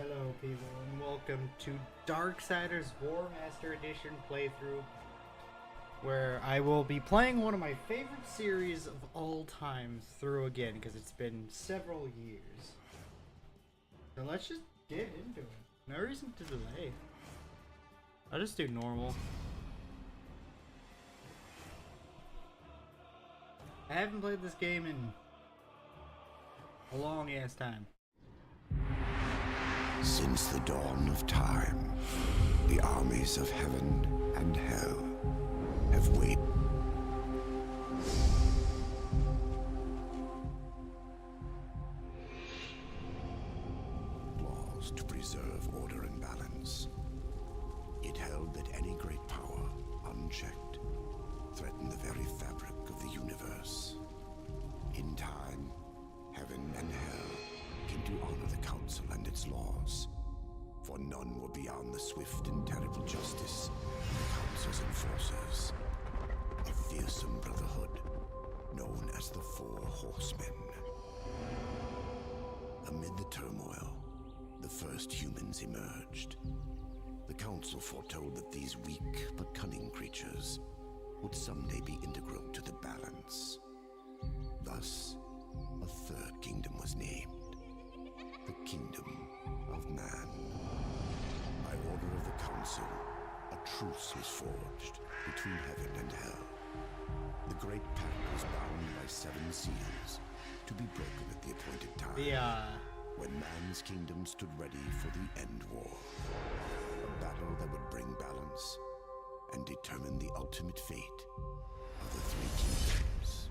Hello people and welcome to Darksiders Warmaster Edition playthrough, where I will be playing one of my favorite series of all time through again because it's been several years. So let's just get into it. No reason to delay. I'll just do normal. I haven't played this game in a long ass time. Since the dawn of time, the armies of heaven and hell have waited. Laws to preserve order and balance. It held that any great power, unchecked, threatened the very fabric of the universe. In time, heaven and hell came to honor the council and its laws, for none were beyond the swift and terrible justice of the council's enforcers, a fearsome brotherhood known as the Four Horsemen. Amid the turmoil, the first humans emerged. The council foretold that these weak but cunning creatures would someday be integral to the balance. Thus, a third kingdom was named. The Kingdom of Man. By order of the Council, a truce was forged between heaven and hell. The Great Pact was bound by 7 seals to be broken at the appointed time. When man's kingdom stood ready for the end war. A battle that would bring balance and determine the ultimate fate of the 3 kingdoms.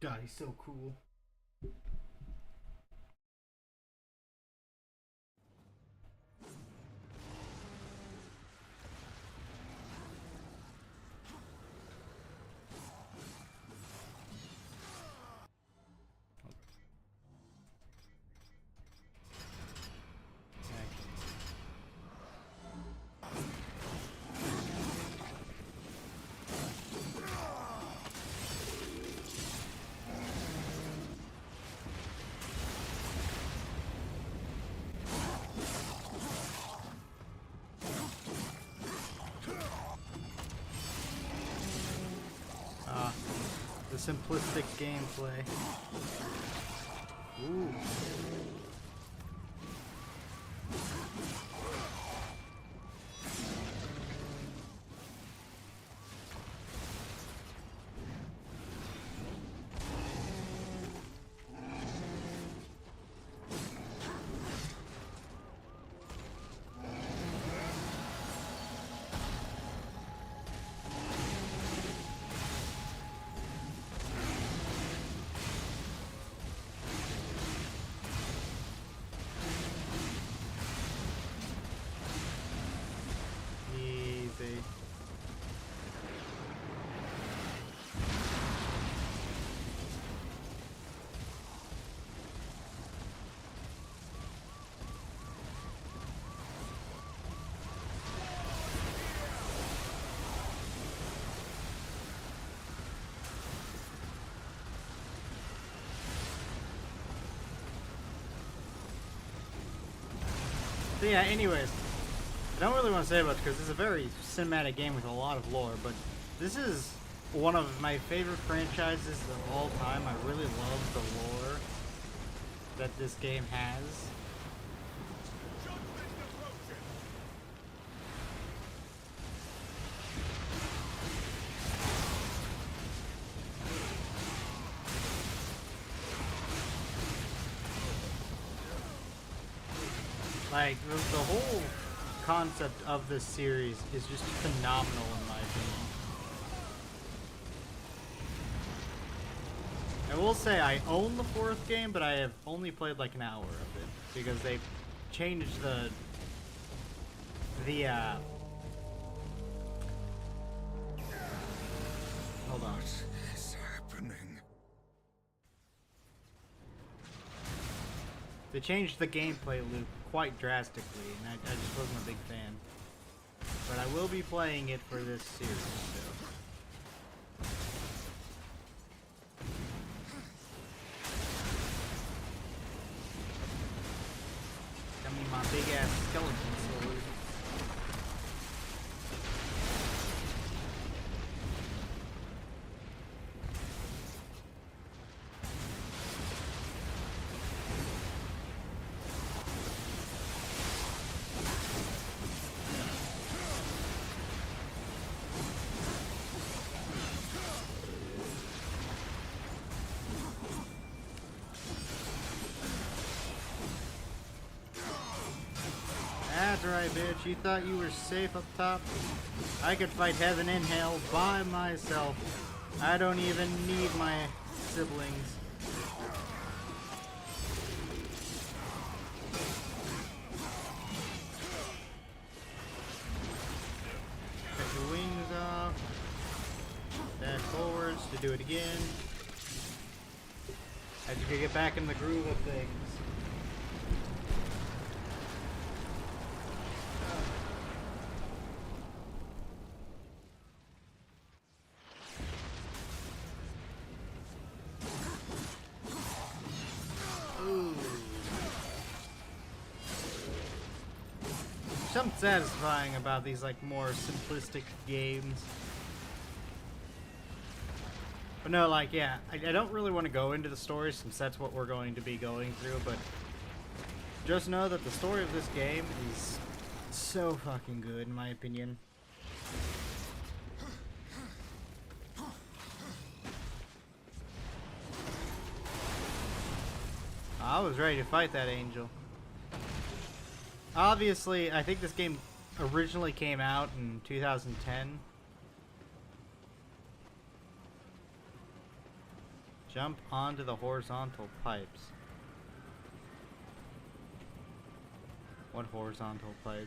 God, he's so cool. the simplistic gameplay. Ooh. So yeah, anyways, I don't really want to say much because it's a very cinematic game with a lot of lore, but this is one of my favorite franchises of all time. I really love the lore that this game has. Like, the whole concept of this series is just phenomenal in my opinion. I will say I own the fourth game, but I have only played like an hour of it because they changed the hold on. What is happening? They changed the gameplay loop quite drastically, and I just wasn't a big fan. But I will be playing it for this series, so. I mean, my big ass skeleton sword. That's right, bitch. You thought you were safe up top? I could fight heaven and hell by myself. I don't even need my siblings. Cut your wings off. Dash forwards to do it again. As you can get back in the groove of things. Something satisfying about these like more simplistic games. But no, like, yeah, I don't really want to go into the story since that's what we're going to be going through, but just know that the story of this game is so fucking good in my opinion. I was ready to fight that angel. Obviously, I think this game originally came out in 2010. Jump onto the horizontal pipes. What horizontal pipes?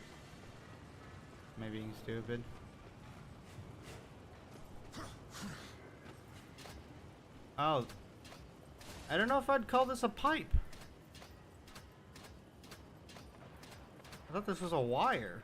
Am I being stupid? Oh. I don't know if I'd call this a pipe. I thought this was a wire.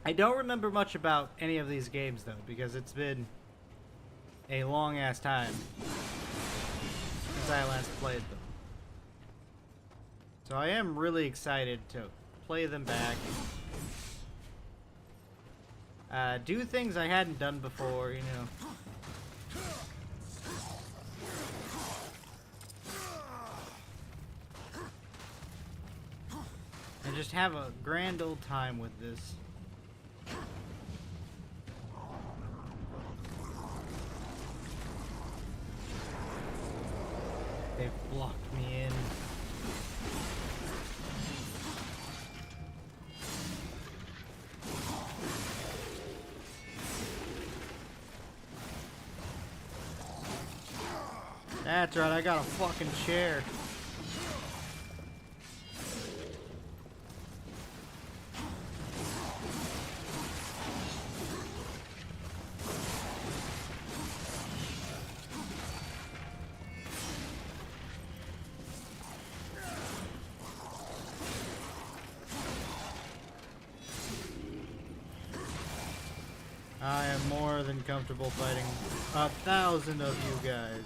I don't remember much about any of these games though, because it's been a long ass time since I last played them. So I am really excited to play them back. Do things I hadn't done before, you know. And just have a grand old time with this. They've blocked me in. That's right, I got a fucking chair. I am more than comfortable fighting 1,000 of you guys.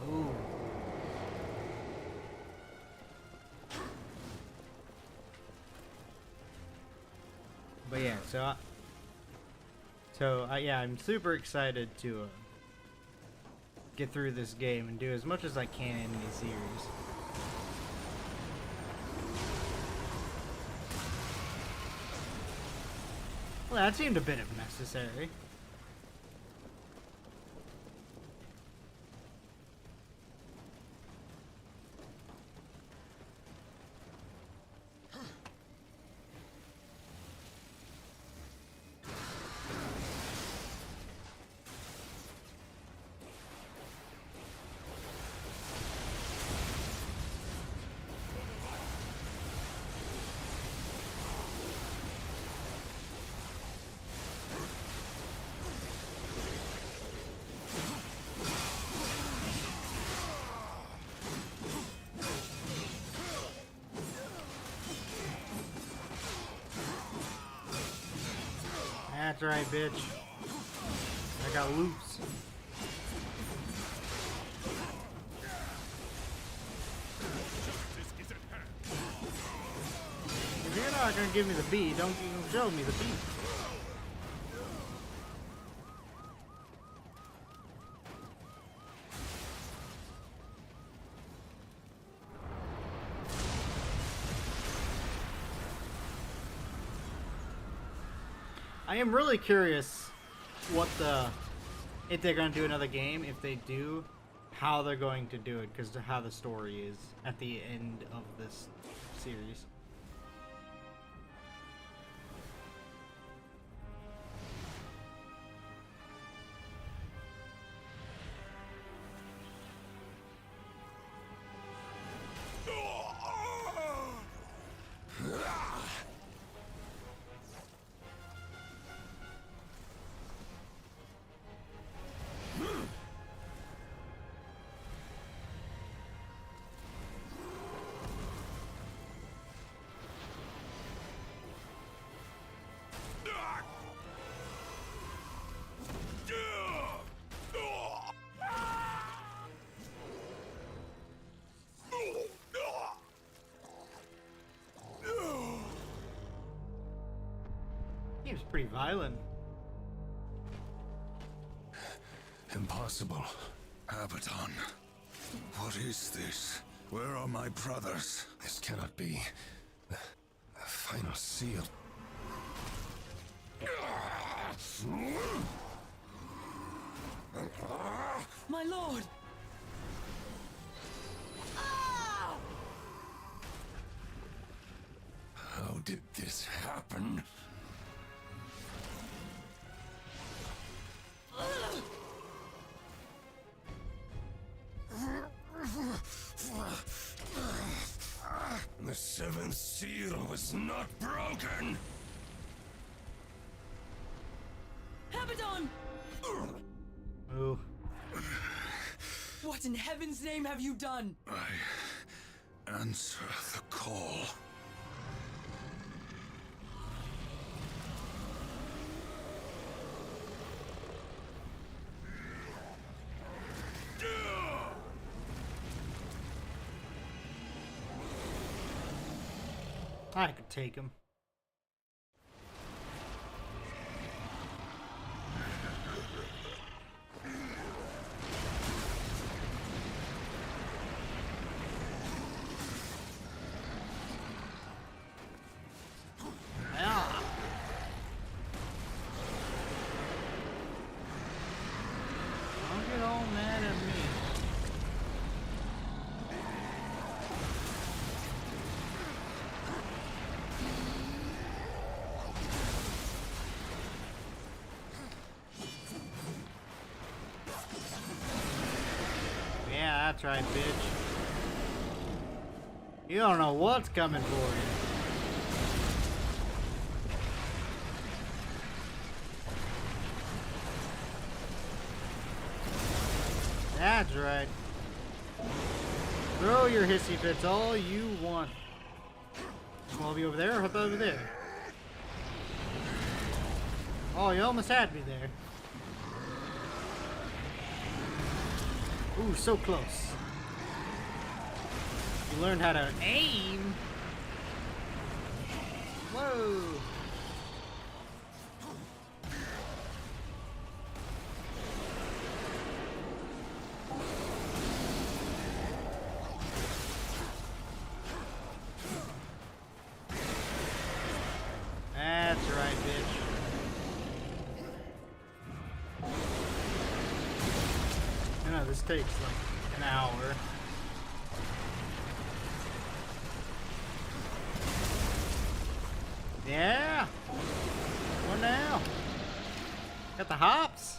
Ooh. But yeah, yeah, I'm super excited to get through this game and do as much as I can in the series. Well, that seemed a bit unnecessary. That's right, bitch. I got loops. If you're not gonna give me the beat, don't show me the beat. I am really curious if they're going to do another game. If they do, how they're going to do it, because how the story is at the end of this series. Seems pretty violent. Impossible. Abaddon. What is this? Where are my brothers? This cannot be. The final seal. My lord! How did this happen? The seventh seal was not broken! Abaddon! Ooh. What in heaven's name have you done? I answer the call. I could take him. Yeah. Don't get all mad at me. Yeah, that's right, bitch. You don't know what's coming for you. That's right. Throw your hissy fits all you want. Well, I'll be over there or up over there? Oh, you almost had me there. Ooh, so close. You learned how to aim. Whoa. That's right, bitch. You know, this takes like an hour. Yeah. What now? Got the hops?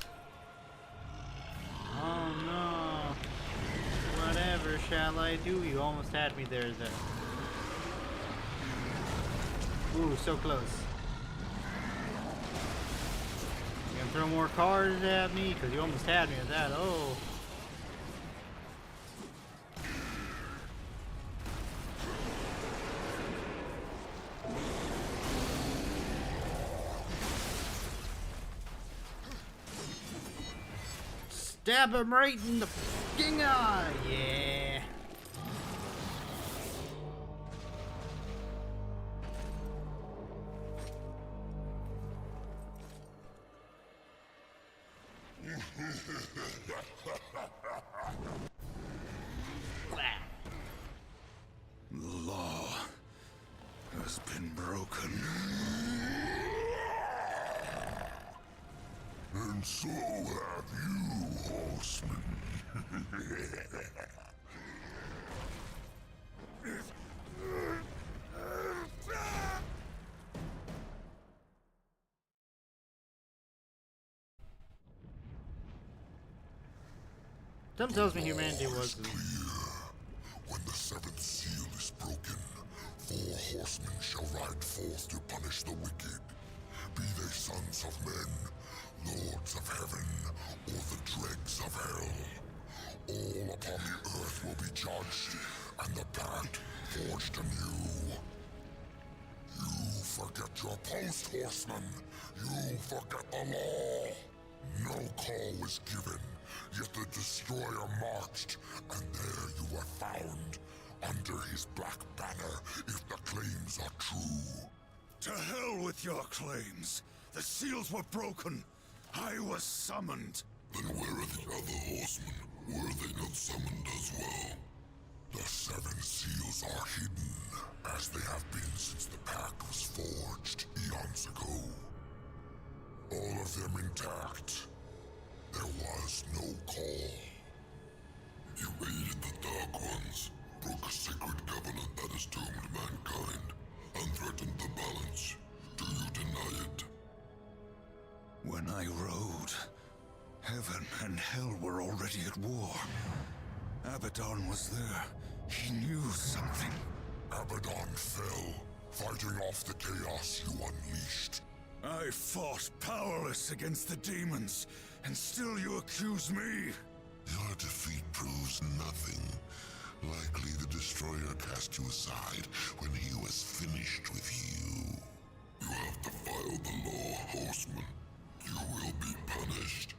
Oh no. Whatever shall I do? You almost had me there though. Ooh, so close. You gonna throw more cars at me? Because you almost had me at that. Oh. Stab him right in the fucking eye. Yeah. The law has been broken. And so have you, horseman. Some tells me humanity wasn't. Clear. When the seventh seal is broken, 4 horsemen shall ride forth to punish the wicked. Be they sons of men, lords of heaven, or the dregs of hell. All upon the earth will be judged, and the pact forged anew. You forget your post, horseman. You forget the law. No call was given, yet the destroyer marched, and there you were found, under his black banner, if the claims are true. To hell with your claims. The seals were broken. I was summoned. Then where are the other horsemen? Were they not summoned as well? The 7 seals are hidden, as they have been since the pact was forged eons ago. All of them intact. There was no call. You aided the Dark Ones, broke a sacred covenant that has doomed mankind, and threatened the balance. Do you deny it? When I rode, heaven and hell were already at war. Abaddon was there. He knew something. Abaddon fell, fighting off the chaos you unleashed. I fought powerless against the demons, and still you accuse me? Your defeat proves nothing. Likely the Destroyer cast you aside when he was finished with you. You have defiled the law, horseman. You will be punished.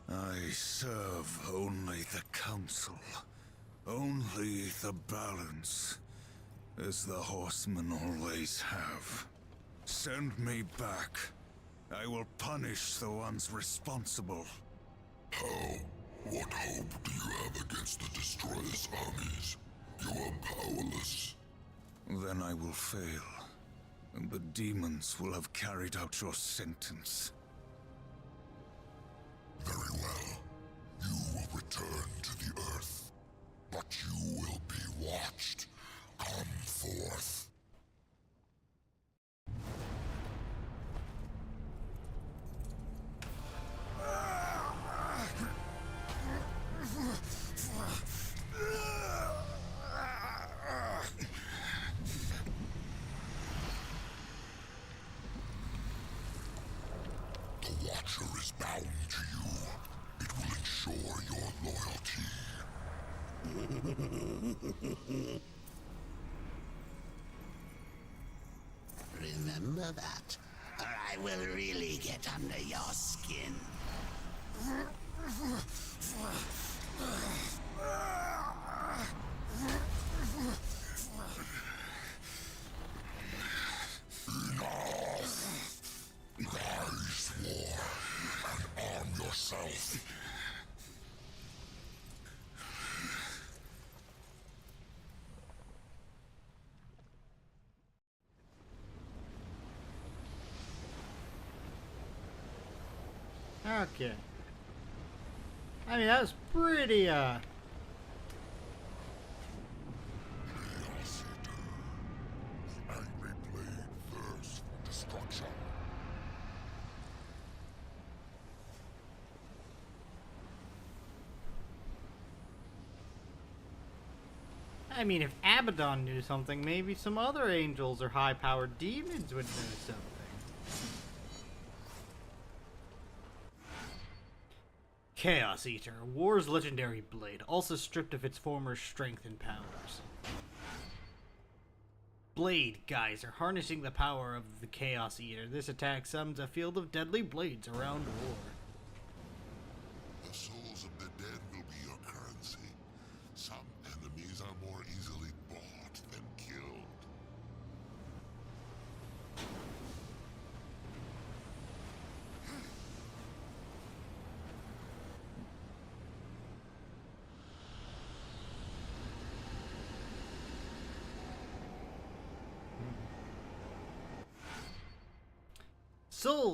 I serve only the Council. Only the balance. as the horsemen always have. Send me back. I will punish the ones responsible. How? What hope do you have against the Destroyer's armies? You are powerless. Then I will fail, and the demons will have carried out your sentence. Very well. You will return to the Earth. But you will be watched. Come forth. The Watcher is bound to you. It will ensure your loyalty. Remember that, or I will really get under your skin. Rise, war, and arm yourself. Okay. I mean, that was pretty, Chaos Eater. The angry blade thirsts for destruction. I mean, if Abaddon knew something, maybe some other angels or high-powered demons would know something. Chaos Eater, War's legendary blade, also stripped of its former strength and powers. Blade Geyser, harnessing the power of the Chaos Eater. This attack summons a field of deadly blades around War. The souls of the dead will be your currency. Some enemies are more easily bought than killed.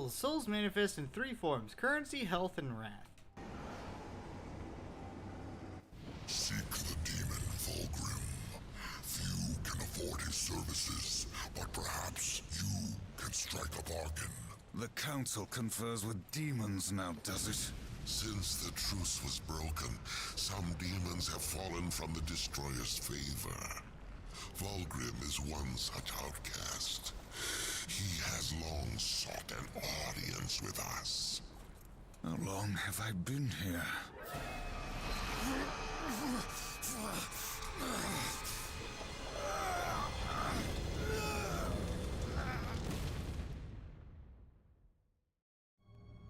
Souls manifest in three forms: currency, health, and wrath. Seek the demon Volgrim. Few can afford his services, but perhaps you can strike a bargain. The Council confers with demons now, does it? Since the truce was broken, some demons have fallen from the Destroyer's favor. Volgrim is one such outcast. He has long sought an audience with us. How long have I been here?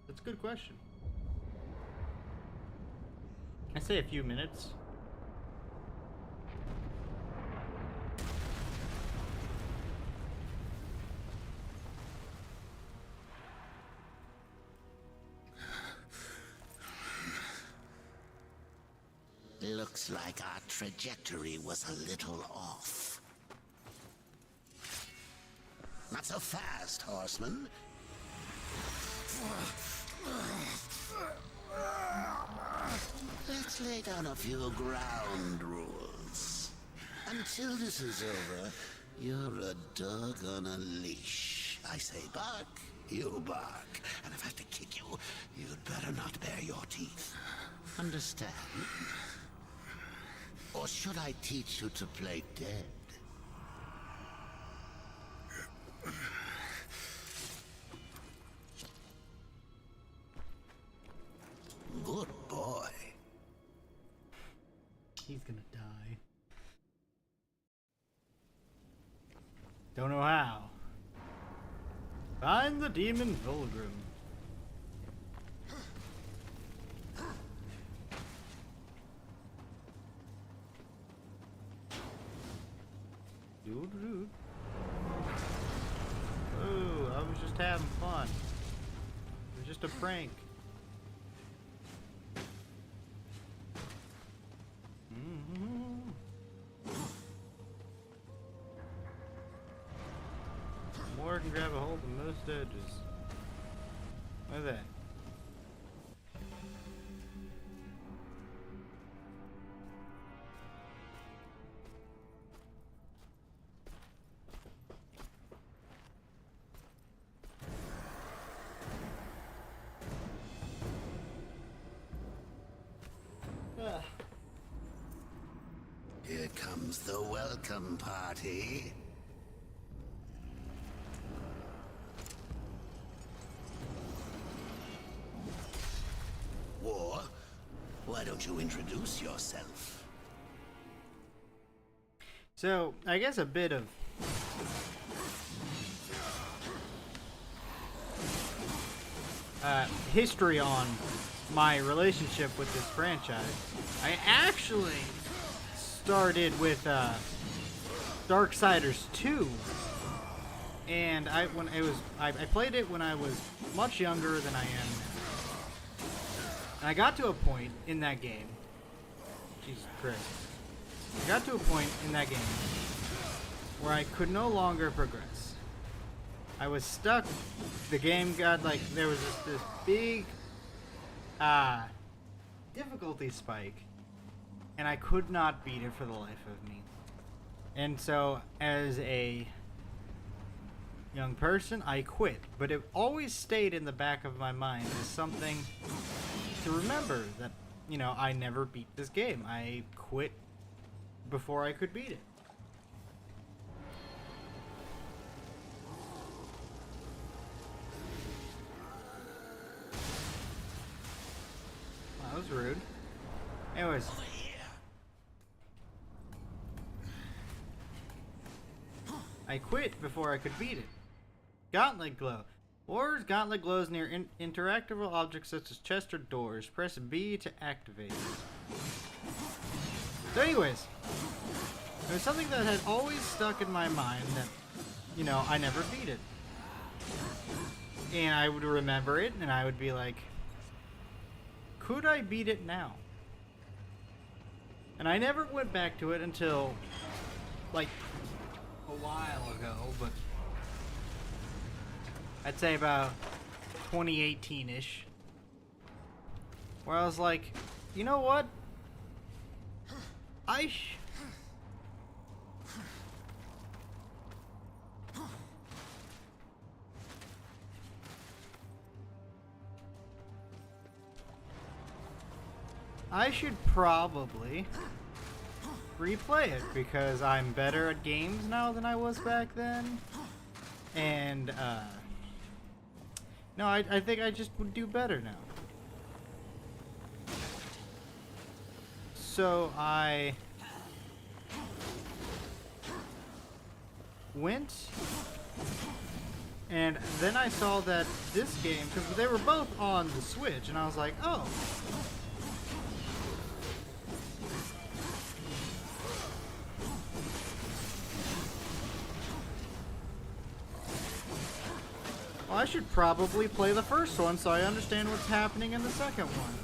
That's a good question. I say a few minutes. Looks like our trajectory was a little off. Not so fast, horseman. Let's lay down a few ground rules. Until this is over, you're a dog on a leash. I say bark, you bark. And if I have to kick you, you'd better not bare your teeth. Understand? Or should I teach you to play dead? Good boy. He's gonna die. Don't know how. Find the demon Volgrim. Do Oh, I was just having fun. It was just a prank. More can grab a hold of most edges. Look at that. Here comes the welcome party. War, why don't you introduce yourself? So, I guess a bit of history on my relationship with this franchise. I actually started with Darksiders 2, and I played it when I was much younger than I am now. And I got to a point in that game. Jesus Christ. I got to a point in that game where I could no longer progress. I was stuck. The game got like, there was this big difficulty spike, and I could not beat it for the life of me. And so, as a young person, I quit. But it always stayed in the back of my mind as something to remember that, you know, I never beat this game. I quit before I could beat it. Wow, that was rude. Anyways. I quit before I could beat it. Gauntlet glow. War's gauntlet glows near interactable objects such as chests or doors. Press B to activate it. So anyways, it was something that had always stuck in my mind that, you know, I never beat it. And I would remember it and I would be like, could I beat it now? And I never went back to it until, like, a while ago, but I'd say about 2018-ish, where I was like, you know what? I should probably replay it because I'm better at games now than I was back then. And, no, I think I just would do better now. So I went, and then I saw that this game, because they were both on the Switch, and I was like, oh. Well, I should probably play the first one so I understand what's happening in the second one.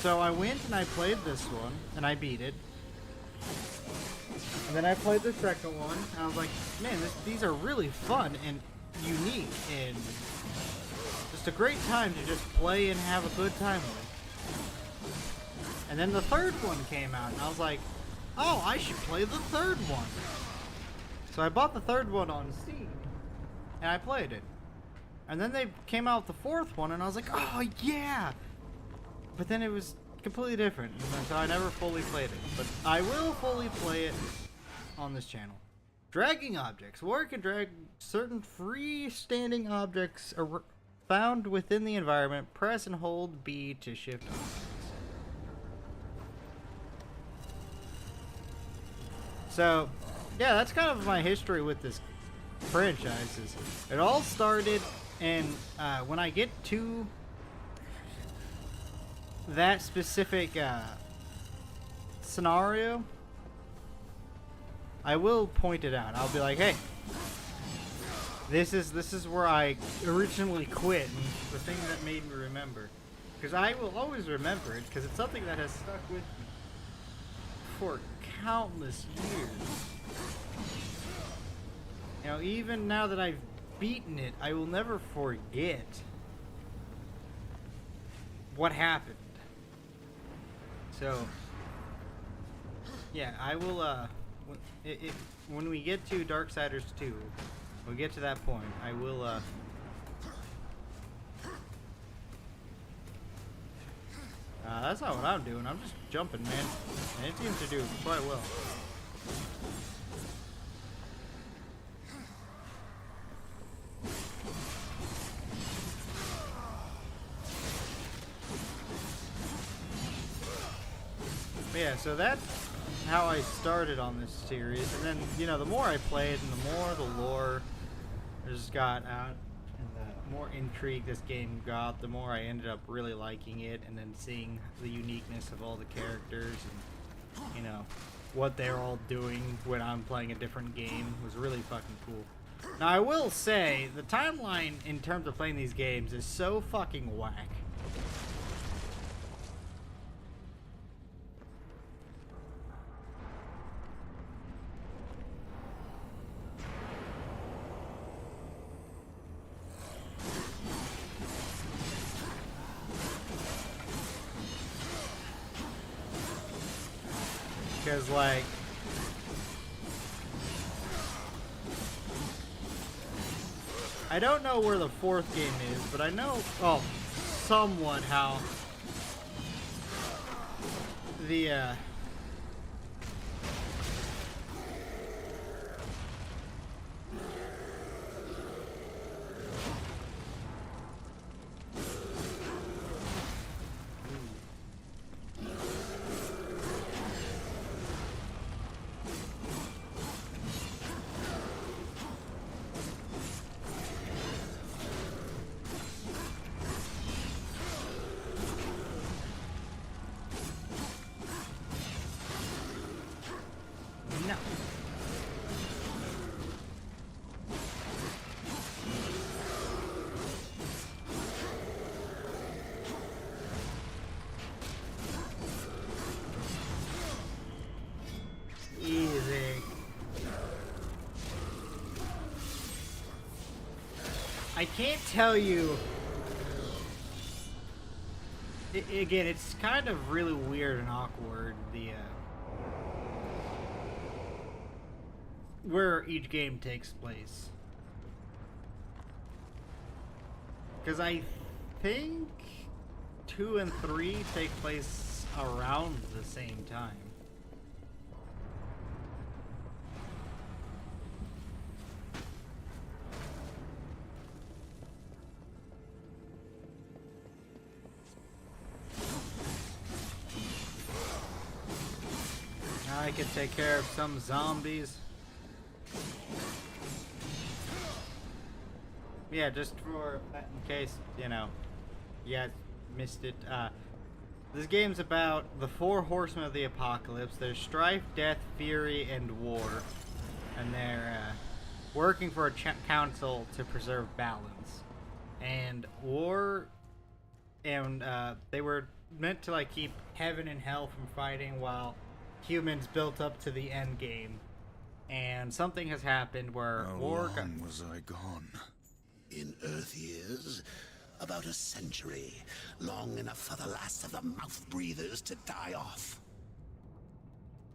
So I went and I played this one, and I beat it. And then I played the second one, and I was like, man, these are really fun and unique, and just a great time to just play and have a good time with. And then the third one came out, and I was like, oh, I should play the third one. So I bought the third one on Steam, and I played it. And then they came out with the fourth one, and I was like, oh yeah! But then it was completely different, and so I never fully played it. But I will fully play it on this channel. Dragging objects. Warrior can drag certain freestanding objects found within the environment. Press and hold B to shift objects. So, yeah, that's kind of my history with this franchise. It all started, and when I get to that specific scenario, I will point it out. I'll be like, hey, this is where I originally quit, and the thing that made me remember. Because I will always remember it, because it's something that has stuck with me for countless years. You know, even now that I've beaten it, I will never forget what happened. So, yeah, I will, when we get to Darksiders 2, when we get to that point, I will, that's not what I'm doing. I'm just jumping, man. And it seems to do quite well. But yeah, so that's how I started on this series. And then, you know, the more I played and the more the lore just got out, and the more intrigue this game got, the more I ended up really liking it, and then seeing the uniqueness of all the characters and, you know, what they're all doing when I'm playing a different game was really fucking cool. Now, I will say, the timeline in terms of playing these games is so fucking whack. Because, like, I don't know where the fourth game is, but I know, somewhat how the, no. Easy. I can't tell you. Again, it's kind of really weird and awkward, where each game takes place. Because I think 2 and 3 take place around the same time. I could take care of some zombies. Yeah, just for in case, you know, you guys missed it. This game's about the 4 horsemen of the apocalypse. There's strife, death, fury, and war. And they're working for a council to preserve balance. And war, and they were meant to like keep heaven and hell from fighting while humans built up to the end game. And something has happened where war How long was I gone? In Earth years, about a century, long enough for the last of the mouth breathers to die off.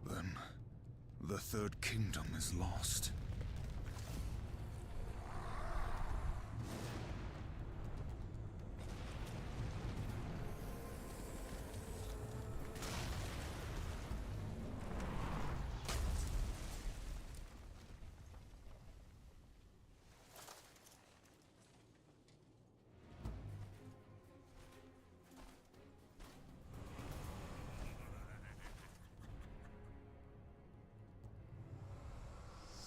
Then, the Third Kingdom is lost.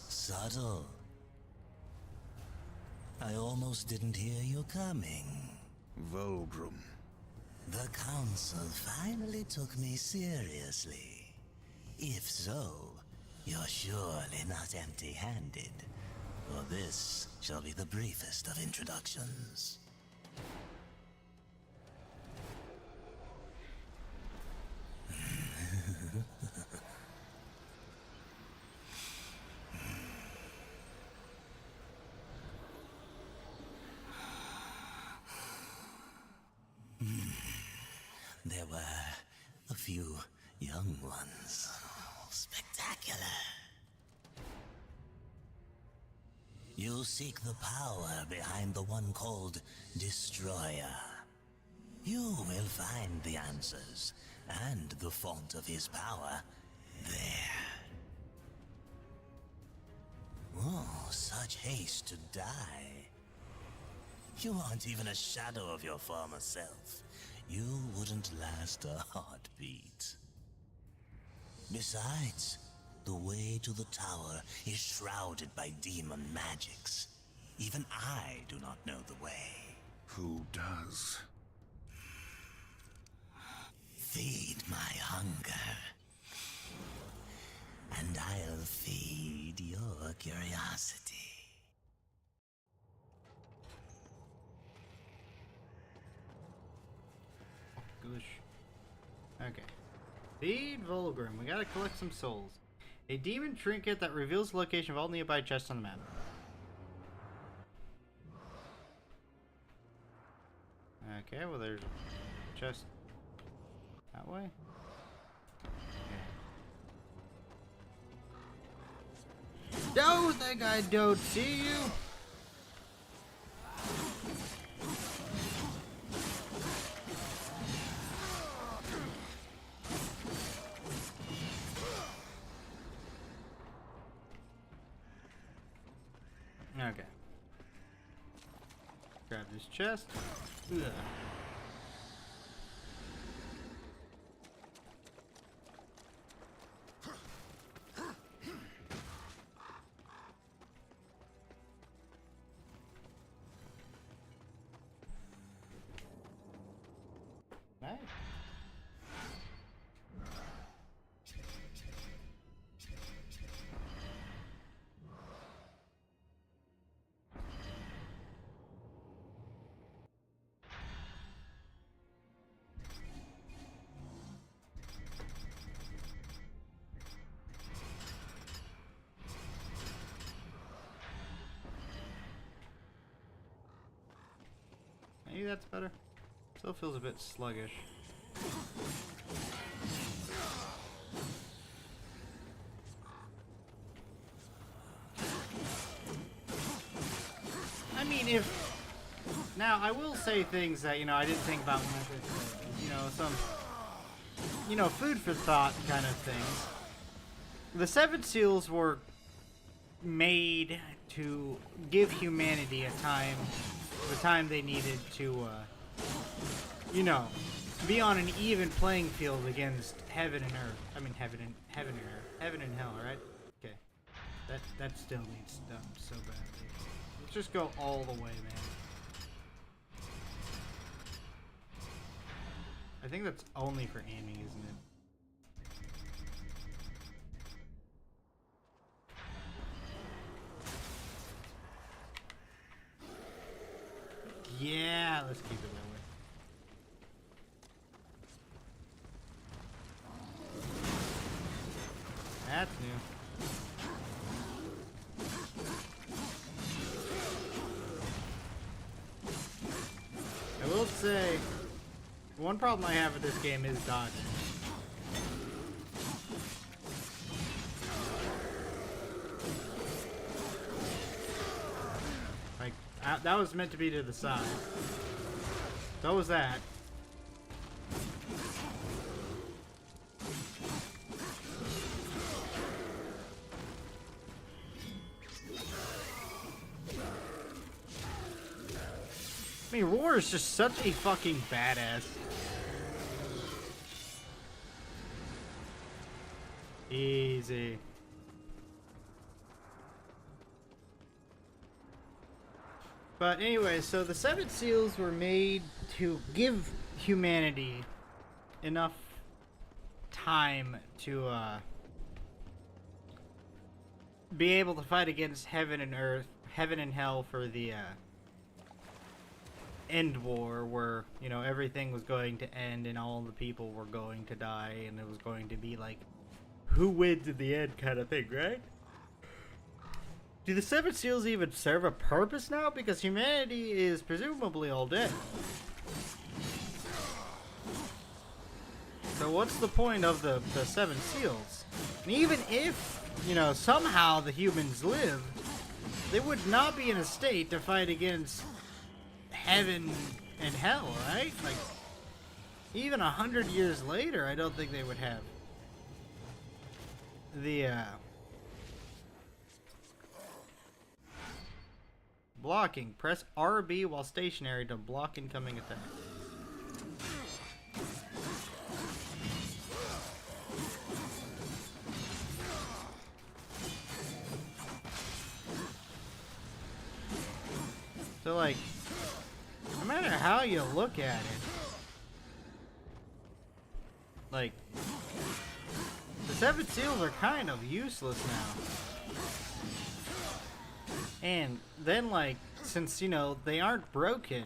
Subtle. I almost didn't hear you coming. Vulgrim. The council finally took me seriously. If so, You're surely not empty-handed, for this shall be the briefest of introductions. There were a few young ones. Spectacular. You seek the power behind the one called Destroyer. You will find the answers and the font of his power there. Oh, such haste to die. You aren't even a shadow of your former self. You wouldn't last a heartbeat. Besides, the way to the tower is shrouded by demon magics. Even I do not know the way. Who does? Feed my hunger, and I'll feed your curiosity. Goosh. Okay. Feed Volgrim. We gotta collect some souls. A demon trinket that reveals the location of all nearby chests on the map. Okay, well there's a chest that way. Okay. Don't think I don't see you. Okay. Grab this chest. Ugh. Nice. Maybe that's better. Still feels a bit sluggish. I mean, if... Now, I will say things that, I didn't think about when I was, some, food for thought kind of things. The Seven Seals were made to give humanity the time they needed to, be on an even playing field against heaven and earth. I mean, heaven and earth. Heaven and hell, right? Okay. That still needs done so badly. Let's just go all the way, man. I think that's only for aiming, isn't it? Yeah, let's keep it that way. That's new. I will say, one problem I have with this game is dodging. Like, that was meant to be to the side. So was that. I mean, Roar is just such a fucking badass. Easy. But anyway, so the Seven Seals were made to give humanity enough time to be able to fight against heaven and earth, heaven and hell for the end war, where, you know, everything was going to end and all the people were going to die, and it was going to be like, who wins in the end kind of thing, right? Do the Seven Seals even serve a purpose now? Because humanity is presumably all dead. So what's the point of the Seven Seals? And even if, you know, somehow the humans live, they would not be in a state to fight against heaven and hell, right? Like, even 100 years later, I don't think they would have the, blocking. Press RB while stationary to block incoming attack. So, like, no matter how you look at it, like, the Seven Seals are kind of useless now. And then, like, since, you know, they aren't broken,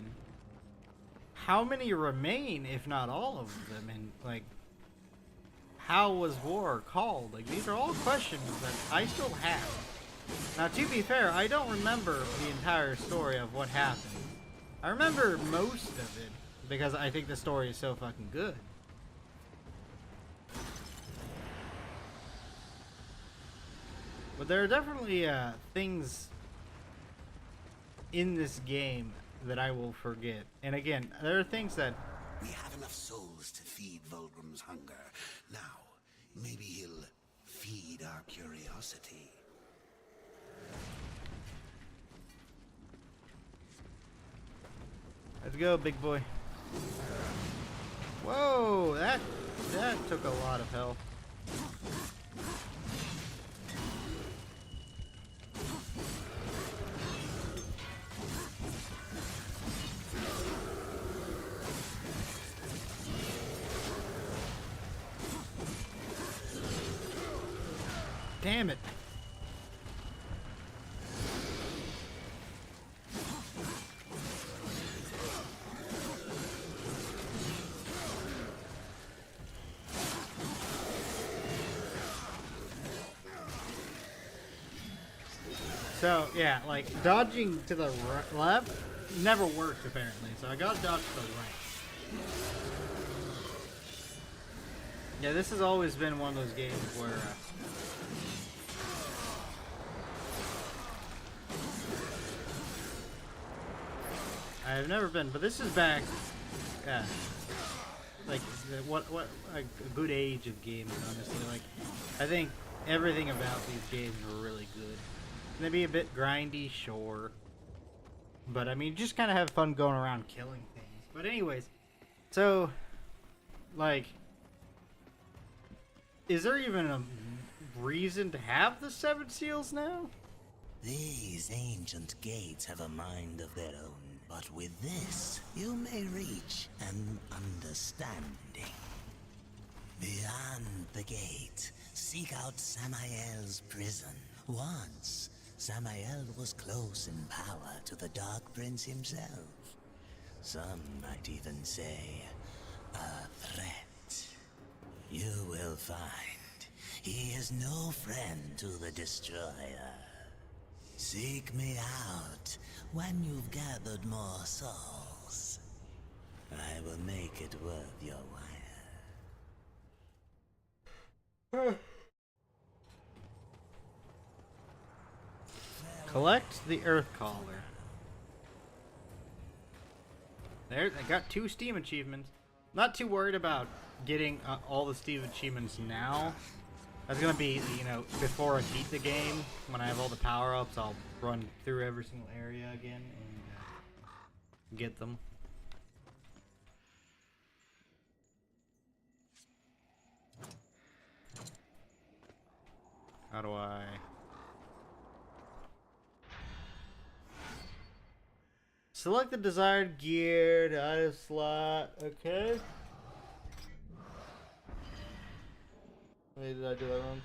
how many remain, if not all of them? And, like, how was war called? Like, these are all questions that I still have. Now, to be fair, I don't remember the entire story of what happened. I remember most of it, because I think the story is so fucking good. But there are definitely things in this game that I will forget. And again, there are things that... We have enough souls to feed Vulgrim's hunger. Now, maybe he'll feed our curiosity. Let's go, big boy. Whoa, that took a lot of health. Damn it. So, yeah, like, dodging to the left never worked, apparently. So I gotta dodge to the right. Yeah, this has always been one of those games where... I've never been, but this is back... like, what a good age of games, honestly. Like, I think everything about these games were really good. They be a bit grindy, sure. But, I mean, just kind of have fun going around killing things. But anyways, so, like, is there even a reason to have the Seven Seals now? These ancient gates have a mind of their own, but with this, you may reach an understanding. Beyond the gate, seek out Samael's prison. Once, Samael was close in power to the Dark Prince himself. Some might even say, a threat. You will find he is no friend to the Destroyer. Seek me out when you've gathered more souls. I will make it worth your while. Collect the Earth Caller. There, I got 2 Steam achievements. Not too worried about getting all the Steam achievements now. That's gonna be, you know, before I beat the game. When I have all the power-ups, I'll run through every single area again and get them. How do I... Select the desired gear to add a slot. Okay. Wait, did I do that wrong?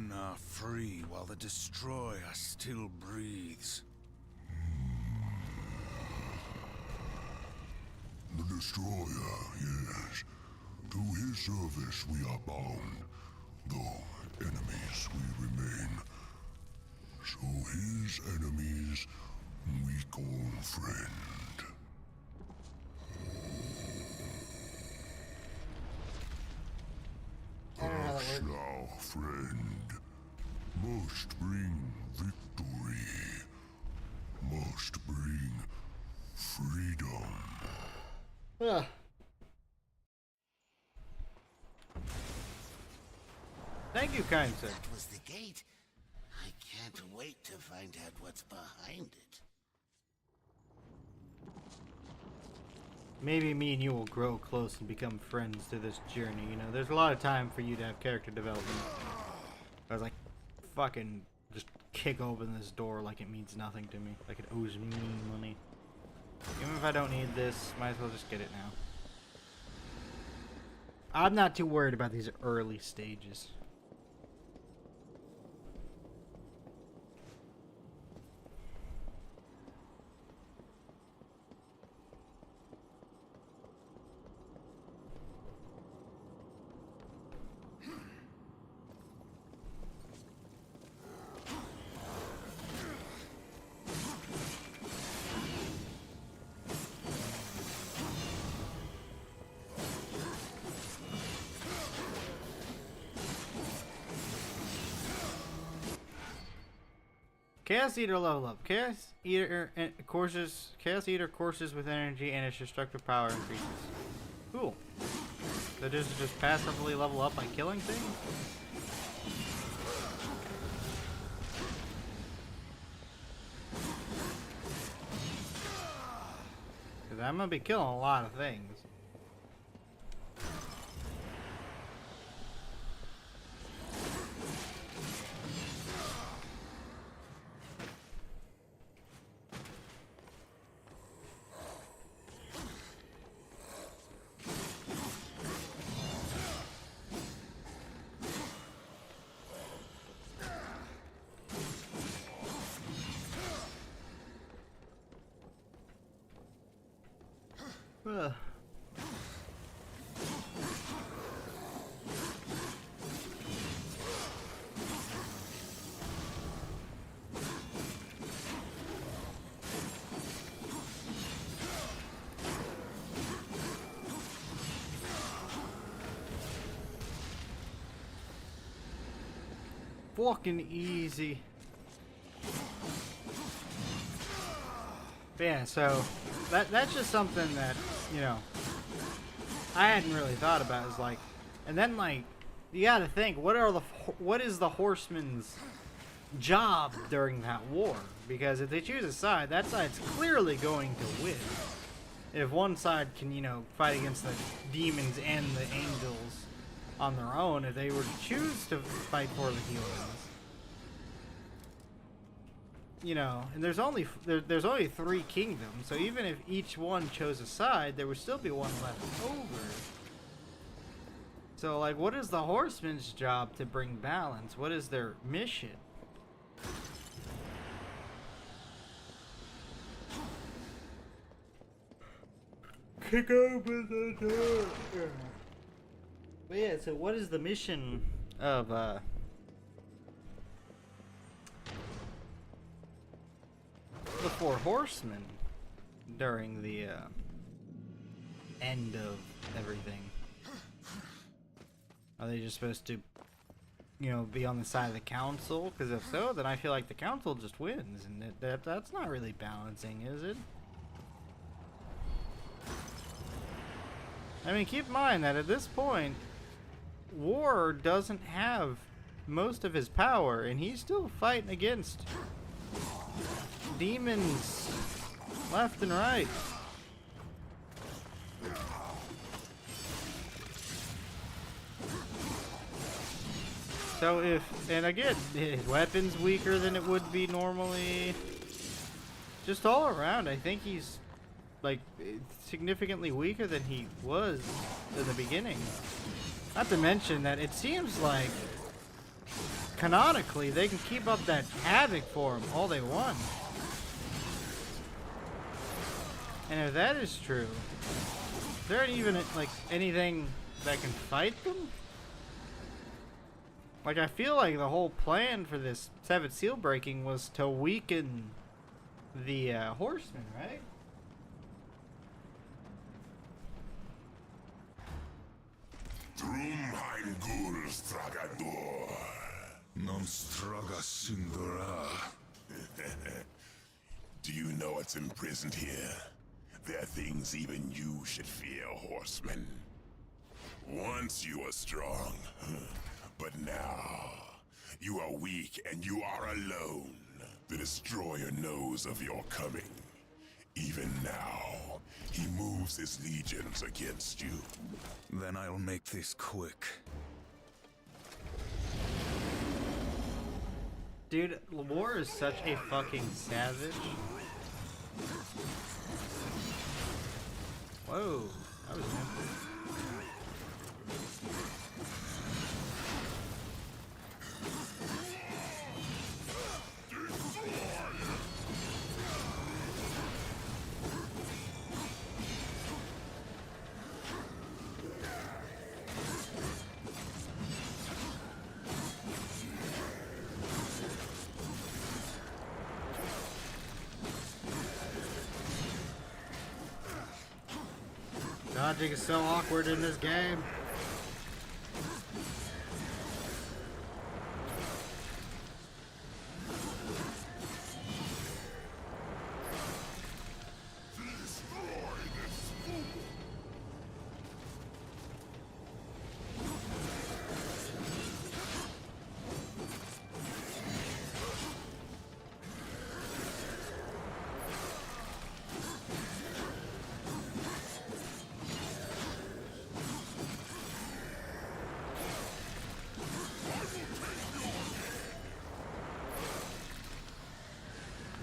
men are free while the Destroyer still breathes. The Destroyer, yes. To his service we are bound, though enemies we remain. So his enemies we call friend. Hush now, friend. Must bring victory. Must bring freedom. Ugh. Thank you, kind sir. That was the gate. I can't wait to find out what's behind it. Maybe me and you will grow close and become friends through this journey. You know, there's a lot of time for you to have character development. I was like, fucking just kick open this door like it means nothing to me. Like it owes me money. Even if I don't need this, might as well just get it now. I'm not too worried about these early stages. Chaos Eater level up. Chaos Eater courses with energy and its destructive power increases. Cool. So does it just passively level up by killing things? Because I'm gonna be killing a lot of things. Ugh. Fucking easy. But yeah, so that's just something that, you know, I hadn't really thought about. Is like, and then like, you gotta think, what is the horseman's job during that war? Because if they choose a side, that side's clearly going to win. If one side can, you know, fight against the demons and the angels on their own, if they were to choose to fight for the humans, you know, and there's only 3 kingdoms, so even if each one chose a side, there would still be one left over. So, like, what is the horseman's job to bring balance? What is their mission? Kick open the door. But yeah, so what is the mission of the 4 horsemen during the end of everything? Are they just supposed to, you know, be on the side of the council? Because if so, then I feel like the council just wins, and that's not really balancing, is it? I mean, keep in mind that at this point, War doesn't have most of his power, and he's still fighting against demons left and right. So and again, his weapon's weaker than it would be normally. Just all around, I think he's like significantly weaker than he was in the beginning. Not to mention that it seems like canonically, they can keep up that havoc for them all they want. And if that is true, there ain't even like anything that can fight them? Like, I feel like the whole plan for this 7th seal breaking was to weaken the horsemen, right? Drumheim Gul Stragador. Non straga sindura. Do you know what's imprisoned here? There are things even you should fear, horseman. Once you were strong, but now you are weak and you are alone. The Destroyer knows of your coming. Even now, he moves his legions against you. Then I'll make this quick. Dude, War is such a fucking savage. Whoa, that was empty. Dodging is so awkward in this game.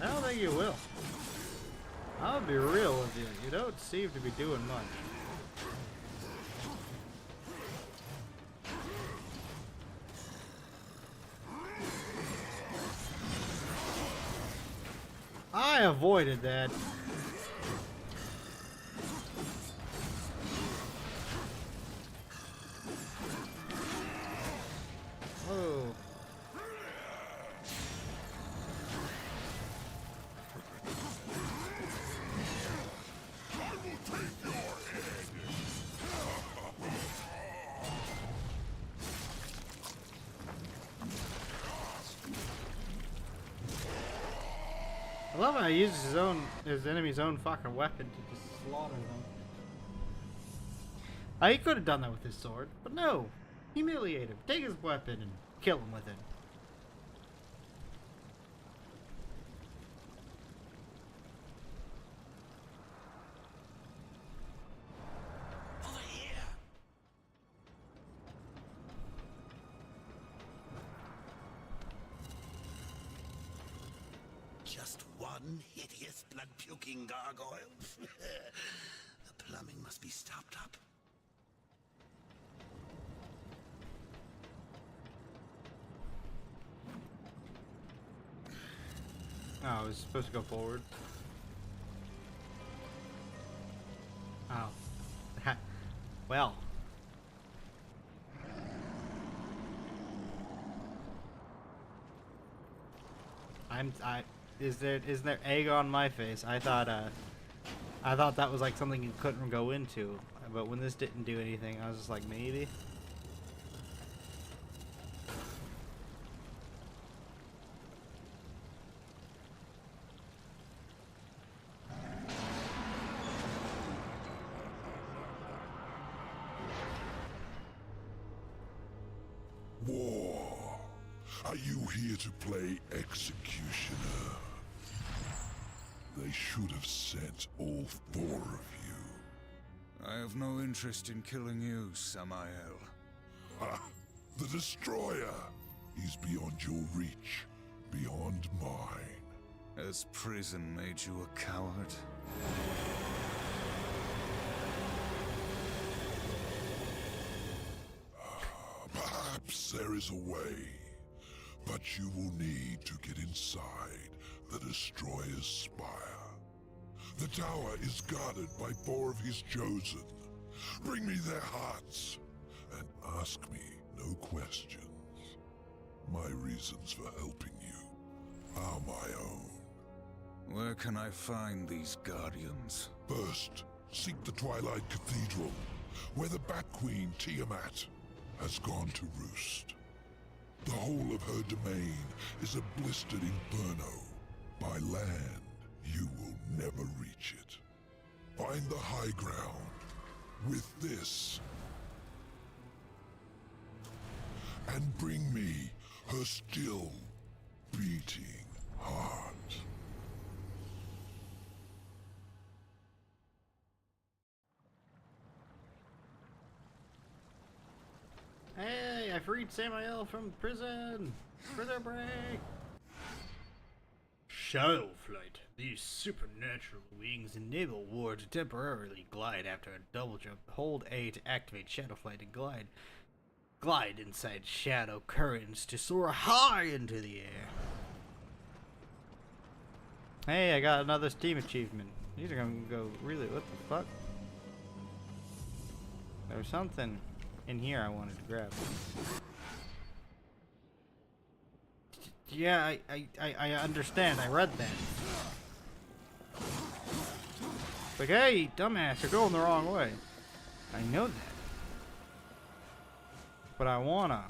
I don't think you will. I'll be real with you. You don't seem to be doing much. I avoided that. Whoa. I love how he uses his enemy's own fucking weapon to just slaughter them. He could have done that with his sword, but no. Humiliate him, take his weapon, and kill him with it. Over here. Just one hideous blood-puking gargoyle? The plumbing must be stopped up. Oh, I was supposed to go forward. Oh. Well. Isn't there egg on my face? I thought that was like something you couldn't go into, but when this didn't do anything, I was just like, maybe. War, are you here to play executioner? They should have sent all 4 of you. I have no interest in killing you, Samael. Ha! The Destroyer! He's beyond your reach, beyond mine. Has prison made you a coward? Perhaps there is a way. But you will need to get inside the Destroyer's spire. The tower is guarded by 4 of his chosen. Bring me their hearts, and ask me no questions. My reasons for helping you are my own. Where can I find these guardians? First, seek the Twilight Cathedral, where the Bat Queen Tiamat has gone to roost. The whole of her domain is a blistered inferno. By land, you will never reach it. Find the high ground with this, and bring me her still beating heart. Hey, I freed Samael from prison! For their break! Shadow flight. These supernatural wings enable War to temporarily glide after a double jump. Hold A to activate shadow flight and glide. Glide inside shadow currents to soar high into the air. Hey, I got another Steam achievement. These are gonna go really. What the fuck? There was something in here I wanted to grab. Yeah, I understand. I read that. Like, hey, dumbass, you're going the wrong way. I know that. But I wanna.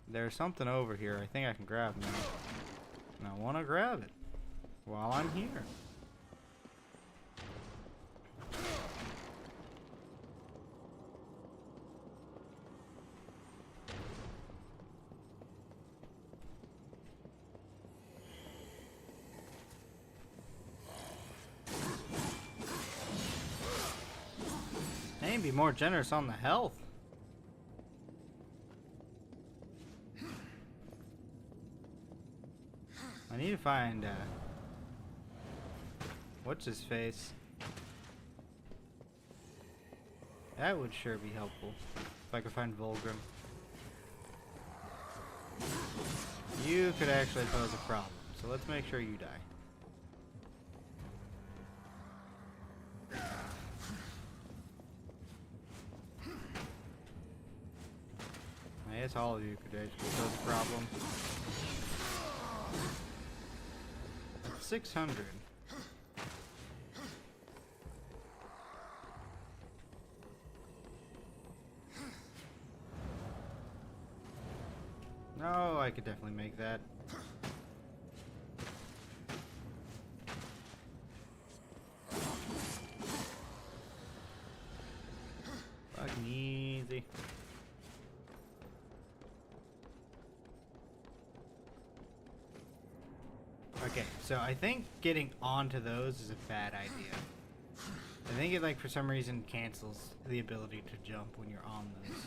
There's something over here I think I can grab now. And I wanna grab it while I'm here. Be more generous on the health. I need to find what's his face. That would sure be helpful if I could find Volgrim. You could actually pose a problem, so let's make sure you die. I guess all of you could actually pose a problem. 600. No, I could definitely make that. Fucking easy. Okay, so I think getting onto those is a bad idea. I think it, like, for some reason cancels the ability to jump when you're on those.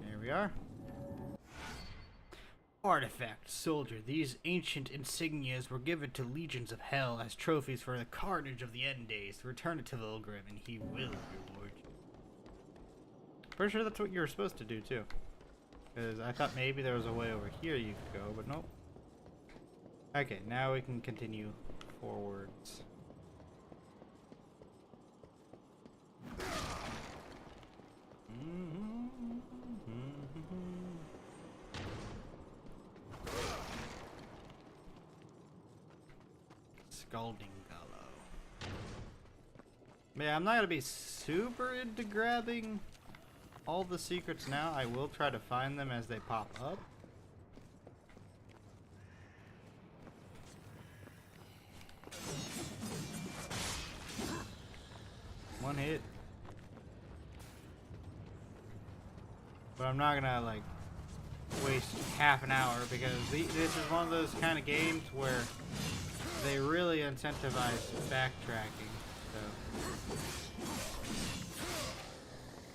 There we are. Artifact soldier. These ancient insignias were given to legions of hell as trophies for the carnage of the end days. Return it to Volgrim and he will reward you. Pretty sure that's what you were supposed to do too. Because I thought maybe there was a way over here you could go, but nope. Okay, now we can continue forwards. Scalding Gallow. Yeah, I'm not gonna be super into grabbing all the secrets now. I will try to find them as they pop up. One hit. But I'm not gonna like waste half an hour because this is one of those kind of games where they really incentivize backtracking. So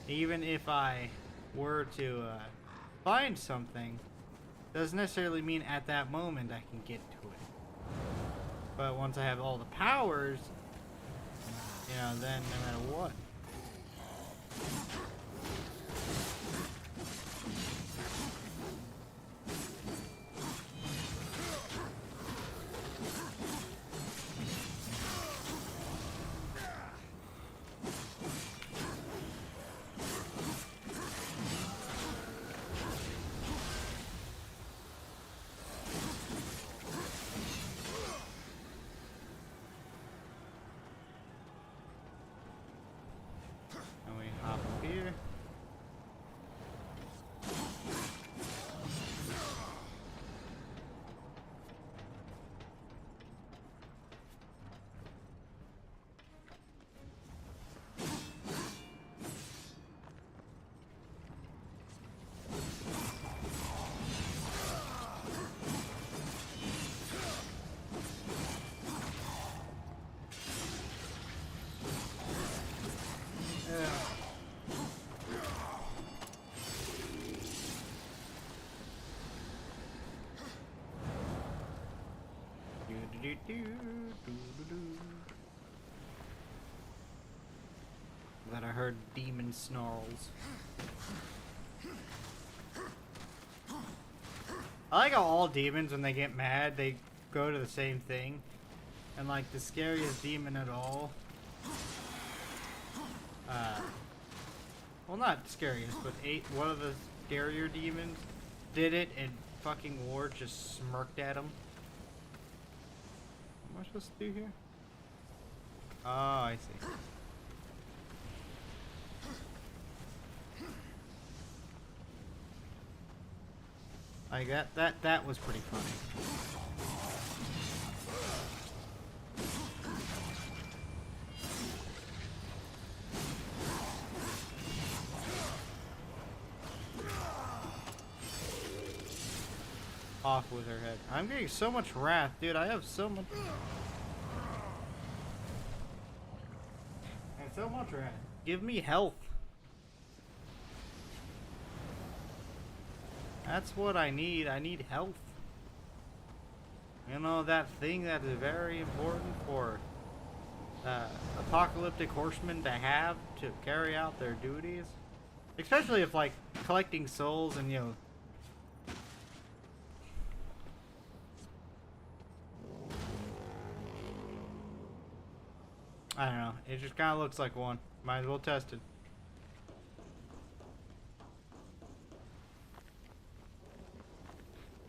even if I were to find something, doesn't necessarily mean at that moment I can get to it. But once I have all the powers, you know, then no matter what. And we hop up here. That I heard demon snarls. I like how all demons, when they get mad, they go to the same thing. And like the scariest demon at all. Well, not scariest, but one of the scarier demons did it, and fucking Ward just smirked at him. What am I supposed to do here? Oh, I see. I got that was pretty funny. Off with her head. I'm getting so much wrath, dude. I have so much. I have so much wrath. Give me health. That's what I need. I need health. You know, that thing that is very important for apocalyptic horsemen to have to carry out their duties. Especially if, like, collecting souls and, you know, I don't know. It just kind of looks like one. Might as well test it.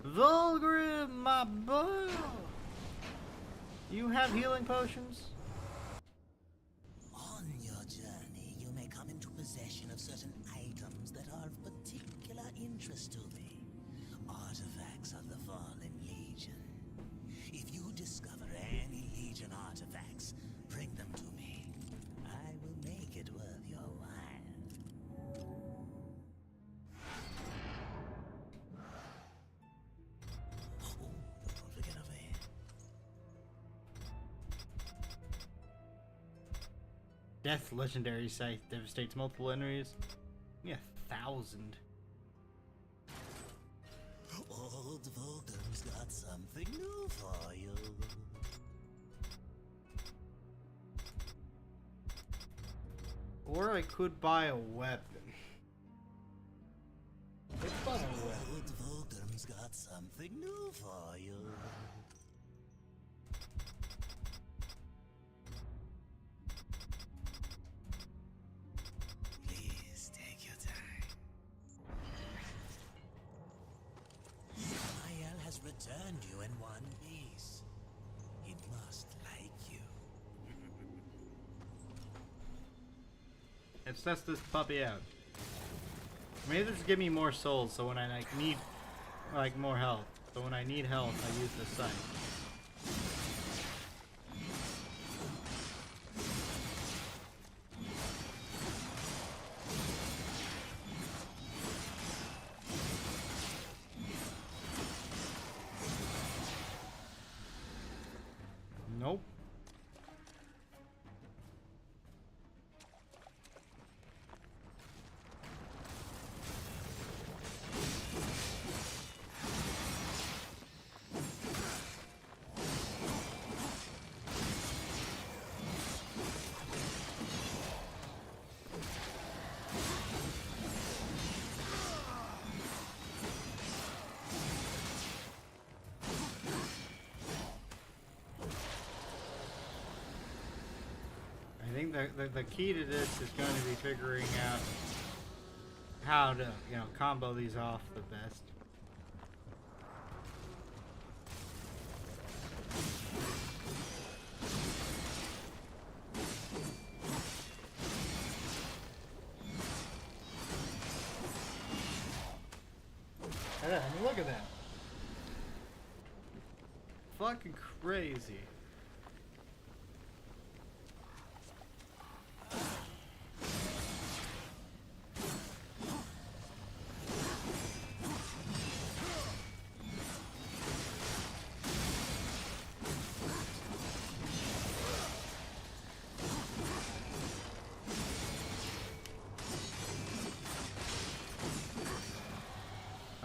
Vulgrim, my boy! You have healing potions? On your journey, you may come into possession of certain items that are of particular interest to me. Artifacts of the Fallen Legion. If you discover any Legion artifacts, bring them to me. I will make it worth your while. Oh, don't forget over here. Death legendary scythe devastates multiple enemies. Yeah, 1,000. Old Vulcan's got something new for you. Or I could buy a weapon. Let's buy a weapon. Old Vulcan's got something new for you. Please take your time. Samael has returned you in one piece. He must like you. Let's test this puppy out. Maybe just give me more souls, so when I need more health. So when I need health, I use this scythe. Nope. think the key to this is going to be figuring out how to, you know, combo these off the best. Yeah, I mean, look at that. Fucking crazy.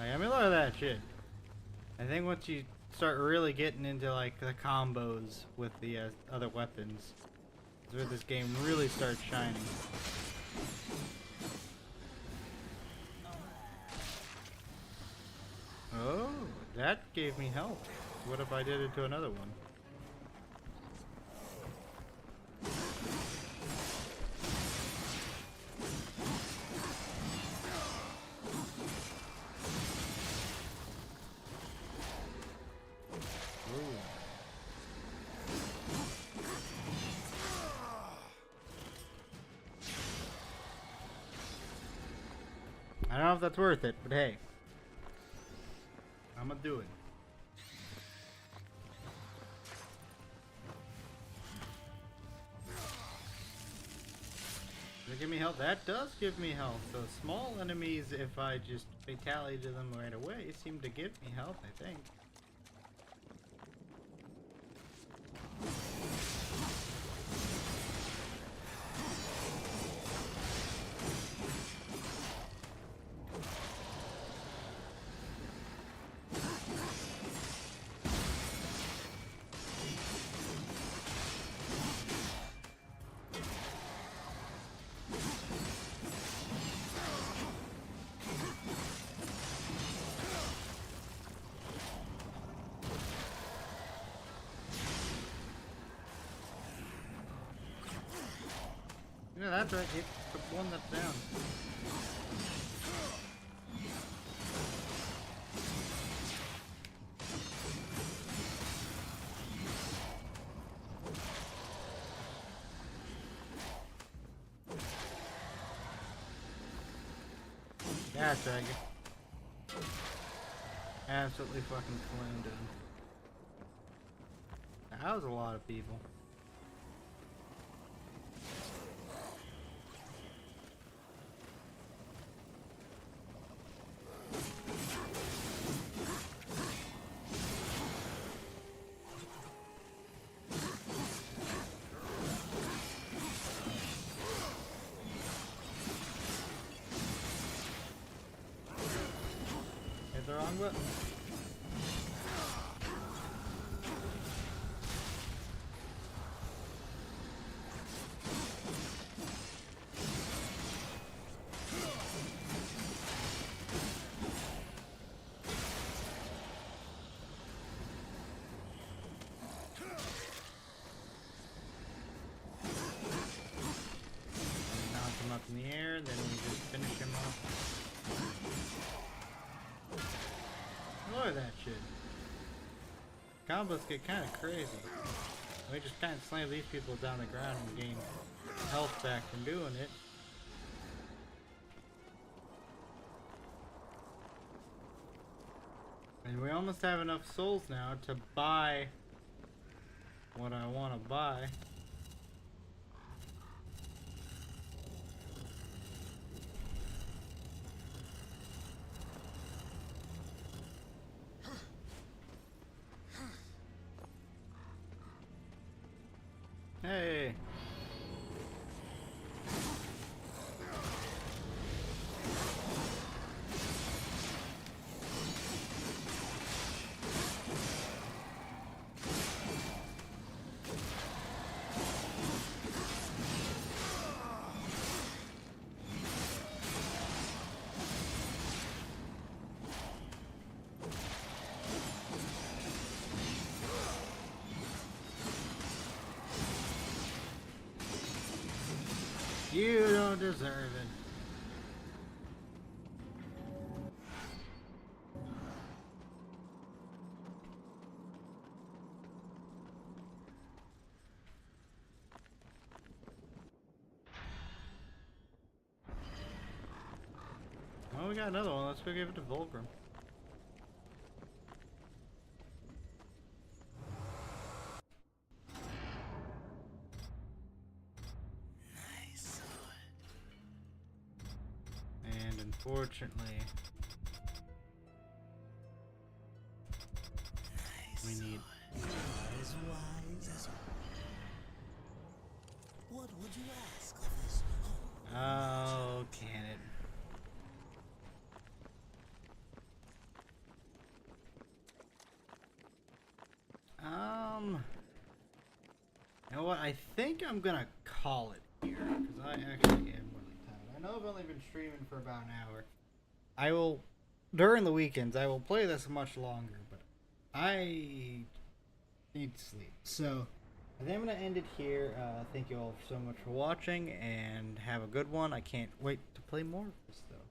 I mean, look at that shit. I think once you start really getting into like the combos with the other weapons, is where this game really starts shining. Oh, that gave me health. What if I did it to another one? I don't know if that's worth it, but hey, I'm gonna do it. Does it give me health? That does give me health. So small enemies, if I just fatality to them right away, seem to give me health, I think. Yeah, that's right. Hit the one that's down. Yeah, dragon. Absolutely fucking slammed him. That was a lot of people. Hit the wrong button. Knock him up in the air, then we just finish him off. Look at that shit. Combos get kind of crazy. We just kind of slam these people down the ground and gain health back from doing it. And we almost have enough souls now to buy what I want to buy. Hey. You don't deserve it. Oh, we got another one. Let's go give it to Volgrim. Nice. And unfortunately, we need. As wise as. What would you ask of this? Oh, can it? You know what? I think I'm gonna call it here because I actually am really tired. I know I've only been streaming for about an hour. I will, during the weekends, I will play this much longer, but I need to sleep. So I think I'm gonna end it here. Thank you all so much for watching and have a good one. I can't wait to play more of this though.